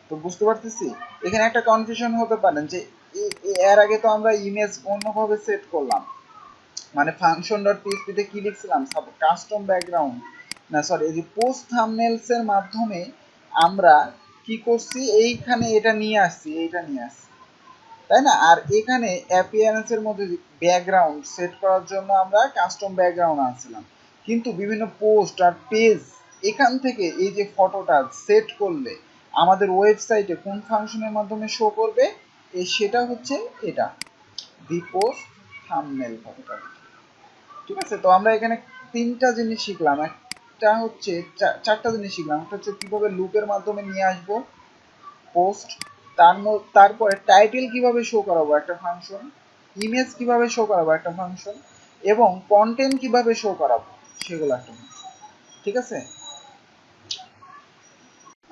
তো বুঝতে পারতেছি এখানে একটা কনফিউশন হতে পারেন যে এর আগে তো আমরা ইমেজ অন্যভাবে সেট করলাম, মানে ফাংশন ডট পিএইচপিতে কি লিখছিলাম, কাস্টম ব্যাকগ্রাউন্ড না সরি এই যে পোস্ট থাম্বনেলস এর মাধ্যমে আমরা কি করছি, এইখানে এটা নিয়ে আসছি, এইটা নিয়ে আসছি, তাই না? আর এখানে অ্যাপিয়ারেন্স এর মধ্যে ব্যাকগ্রাউন্ড সেট করার জন্য আমরা কাস্টম ব্যাকগ্রাউন্ড আনছিলাম। কিন্তু বিভিন্ন পোস্ট আর পেজ এখান থেকে এই যে ফটোটা সেট করলে আমাদের ওয়েবসাইটে কোন ফাংশনের মাধ্যমে শো করবে, সেটা হচ্ছে এটা, দি পোস্ট থাম্বনেল ফটোটা। ঠিক আছে, তো আমরা এখানে তিনটা জিনিস শিখলাম, একটা হচ্ছে চারটা জিনিস শিখলাম। একটা হচ্ছে কিভাবে লুপের মাধ্যমে নিয়ে আসবো পোস্ট, তারপরে টাইটেল কিভাবে শো করাবো একটা ফাংশন, ইমেজ কিভাবে শো করাবো একটা ফাংশন, এবং কন্টেন্ট কিভাবে শো করাবো সেগুলো একটা ফাংশন। ঠিক আছে।